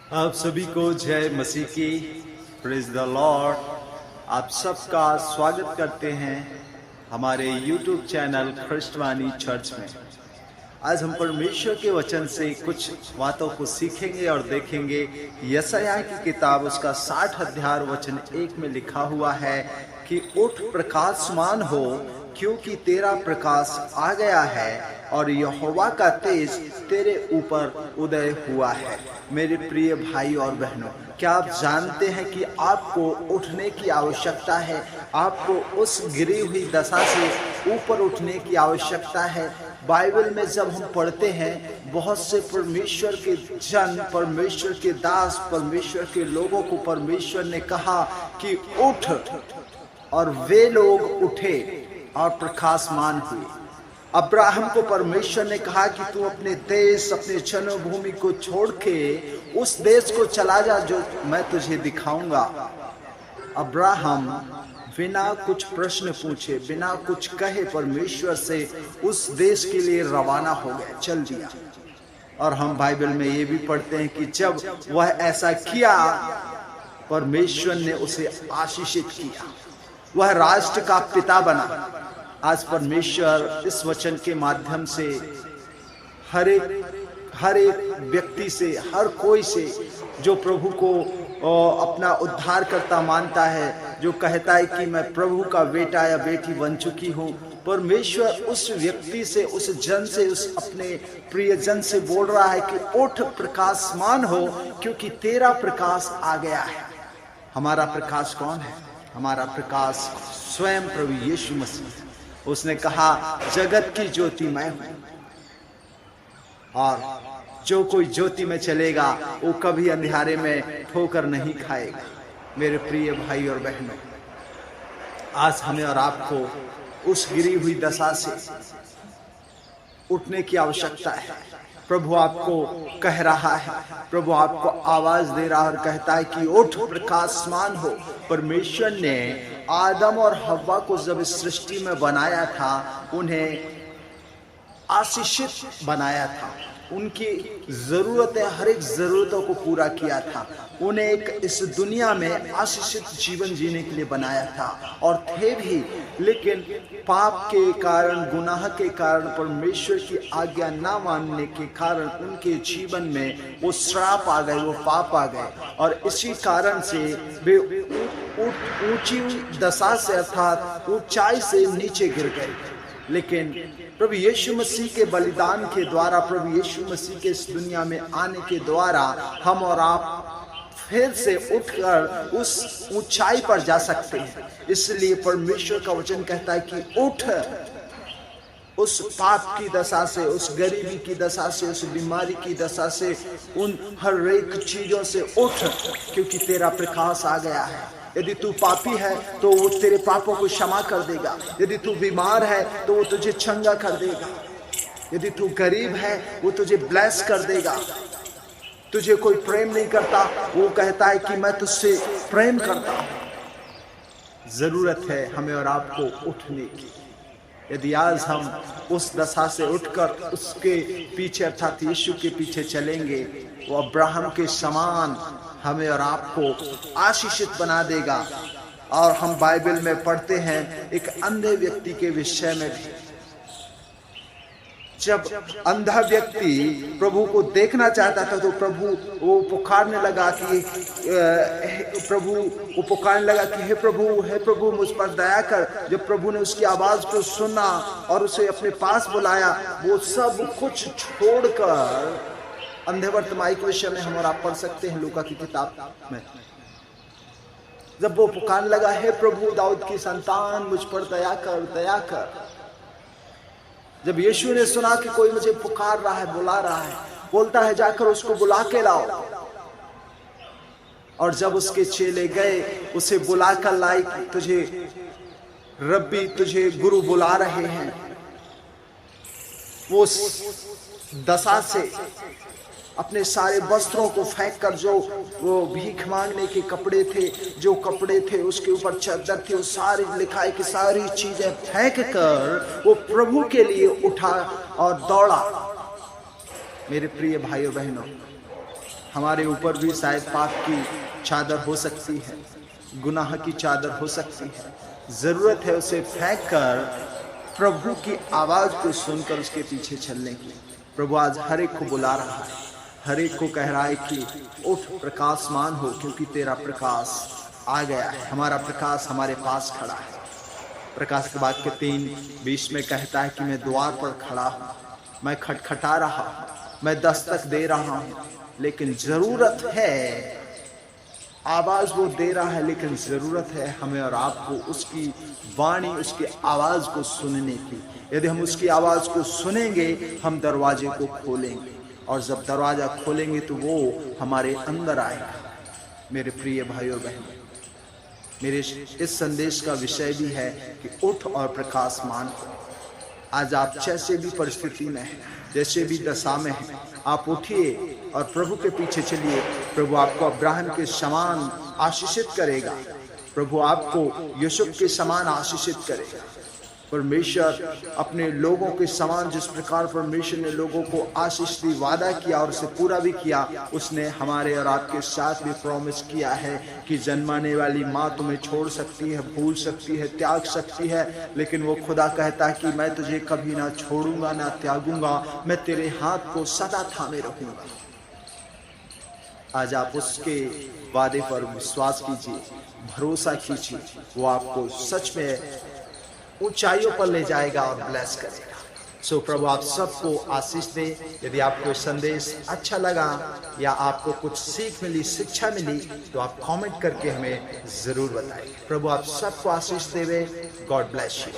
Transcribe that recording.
आप सभी को जय मसीह की। Praise the Lord. आप सबका स्वागत करते हैं हमारे YouTube चैनल ख्रिस्टवानी चर्च में। आज हम परमेश्वर के वचन से कुछ बातों को सीखेंगे और देखेंगे। यशायाह की किताब उसका 60 अध्याय वचन 1 में लिखा हुआ है कि उठ प्रकाशमान हो, क्योंकि तेरा प्रकाश आ गया है और यहोवा का तेज तेरे ऊपर उदय हुआ है। मेरे प्रिय भाई और बहनों, क्या आप जानते हैं कि आपको उठने की आवश्यकता है? आपको उस गिरी हुई दशा से ऊपर उठने की आवश्यकता है। बाइबल में जब हम पढ़ते हैं, बहुत से परमेश्वर के जन, परमेश्वर के दास, परमेश्वर के लोगों को परमेश्वर ने कहा कि उठ, और वे लोग उठे और प्रकाशमान हुए। अब्राहम को परमेश्वर ने कहा कि तू अपने देश, अपने जन्मभूमि को छोड़ के उस देश को चला जा जो मैं तुझे दिखाऊंगा। अब्राहम बिना कुछ प्रश्न पूछे, बिना कुछ कहे परमेश्वर से उस देश के लिए रवाना हो गया, चल दिया। और हम बाइबल में ये भी पढ़ते हैं कि जब वह ऐसा किया, परमेश्वर ने उसे आशीषित किया, वह राष्ट्र का पिता बना। आज परमेश्वर इस वचन के माध्यम से हर एक व्यक्ति से, हर कोई से जो प्रभु को अपना उद्धारकर्ता मानता है, जो कहता है कि मैं प्रभु का बेटा या बेटी बन चुकी हूँ, परमेश्वर उस व्यक्ति से, उस जन से, उस अपने प्रिय जन से बोल रहा है कि उठ प्रकाशमान हो, क्योंकि तेरा प्रकाश आ गया है। हमारा प्रकाश कौन है? हमारा प्रकाश स्वयं प्रभु यीशु मसीह। उसने कहा जगत की ज्योति मैं हूं, और जो कोई ज्योति में चलेगा वो कभी अंधेरे में ठोकर नहीं खाएगा। मेरे प्रिय भाई और बहनों, आज हमें और आपको उस गिरी हुई दशा से उठने की आवश्यकता है। प्रभु आपको कह रहा है, प्रभु आपको आवाज दे रहा है और कहता है कि उठ प्रकाशमान हो। परमेश्वर ने आदम और हव्वा को जब इस सृष्टि में बनाया था, उन्हें आशीषित बनाया था, उनकी जरूरतें, हर एक जरूरतों को पूरा किया था, उन्हें एक इस दुनिया में आशीषित जीवन जीने के लिए बनाया था और थे भी। लेकिन पाप के कारण, गुनाह के कारण, परमेश्वर की आज्ञा ना मानने के कारण उनके जीवन में वो श्राप आ गए, वो पाप आ गए, और इसी कारण से वे ऊंची दशा से, अर्थात ऊंचाई से नीचे गिर गए। लेकिन प्रभु यीशु मसीह के बलिदान के द्वारा, प्रभु यीशु मसीह के इस दुनिया में आने के द्वारा हम और आप फिर से उठकर उस ऊंचाई पर जा सकते हैं। इसलिए परमेश्वर का वचन कहता है कि उठ, उस पाप की दशा से, उस गरीबी की दशा से, उस बीमारी की दशा से, उन हर एक चीजों से उठ, क्योंकि तेरा प्रकाश आ गया है। यदि तू पापी है तो वो तेरे पापों को क्षमा कर देगा। यदि तू बीमार है तो वो तुझे चंगा कर देगा। यदि तू गरीब है वो तुझे ब्लेस कर देगा। तुझे कोई प्रेम नहीं करता, वो कहता है कि मैं तुझसे प्रेम करता हूं। जरूरत है हमें और आपको उठने की। यदि आज हम उस दशा से उठकर उसके पीछे, अर्थात यीशु के पीछे चलेंगे, वो अब्राहम के समान हमें और आपको आशीषित बना देगा। और हम बाइबल में पढ़ते हैं एक अंधे व्यक्ति के विषय में भी। जब अंधा व्यक्ति प्रभु को देखना चाहता था तो प्रभु वो पुकारने लगा कि हे प्रभु मुझ पर दया कर। जब प्रभु ने उसकी आवाज को सुना और उसे अपने पास बुलाया, वो सब कुछ छोड़कर, अंधे वर्तमाई के विषय में हम और आप पढ़ सकते हैं लूका की किताब में, जब वो पुकारने लगा, हे प्रभु दाऊद की संतान मुझ पर दया कर, दया कर। जब यीशु ने सुना कि कोई मुझे पुकार रहा है, बुला रहा है, बोलता है जाकर उसको बुला के लाओ। और जब उसके चेले गए, उसे बुलाकर लाई, तुझे रब्बी, तुझे गुरु बुला रहे हैं। वो दशा से अपने सारे वस्त्रों को फेंक कर, जो वो भीख मांगने के कपड़े थे, जो कपड़े थे उसके ऊपर चादर थी, वो सारी लिखाई की सारी चीजें फेंक कर वो प्रभु के लिए उठा और दौड़ा। मेरे प्रिय भाइयों बहनों, हमारे ऊपर भी शायद पाप की चादर हो सकती है, गुनाह की चादर हो सकती है। जरूरत है उसे फेंक कर प्रभु की आवाज को सुनकर उसके पीछे चलने की। प्रभु आज हर एक को बुला रहा है, हर एक को कह रहा है कि उठ, प्रकाशमान हो, क्योंकि तेरा प्रकाश आ गया है। हमारा प्रकाश हमारे पास खड़ा है। प्रकाश के वाक्य 3:20 में कहता है कि मैं द्वार पर खड़ा हूं, मैं खटखटा रहा हूं, मैं दस्तक दे रहा हूं। लेकिन जरूरत है, आवाज वो दे रहा है, लेकिन जरूरत है हमें और आपको उसकी वाणी, उसकी आवाज को सुनने की। यदि हम उसकी आवाज को सुनेंगे, हम दरवाजे को खोलेंगे, और जब दरवाजा खोलेंगे तो वो हमारे अंदर आएगा। मेरे प्रिय भाइयों बहनों, मेरे इस संदेश का विषय भी है कि उठ और प्रकाशमान हो। आज आप जैसे भी परिस्थिति में हैं, जैसे भी दशा में हैं, आप उठिए और प्रभु के पीछे चलिए। प्रभु आपको अब्राहम के समान आशीषित करेगा, प्रभु आपको यूसुफ के समान आशीषित करेगा। परमेश्वर अपने लोगों के समान, जिस प्रकार परमेश्वर ने लोगों को आशीष दी, वादा किया और उसे पूरा भी किया, उसने हमारे और आपके साथ भी प्रॉमिस किया है कि जन्माने वाली माँ तुम्हें छोड़ सकती है, भूल सकती है, त्याग सकती है, लेकिन वो खुदा कहता है कि मैं तुझे कभी ना छोड़ूंगा ना त्यागूंगा, मैं तेरे हाथ को सदा थामे रखूंगा। आज आप उसके वादे पर विश्वास कीजिए, भरोसा कीजिए, वो आपको सच में ऊंचाइयों पर ले जाएगा और ब्लेस करेगा। सो प्रभु आप सबको आशीष दे। यदि आपको संदेश अच्छा लगा या आपको कुछ सीख मिली, शिक्षा मिली, तो आप कमेंट करके हमें जरूर बताइए। प्रभु आप सबको आशीष देवे। God bless you.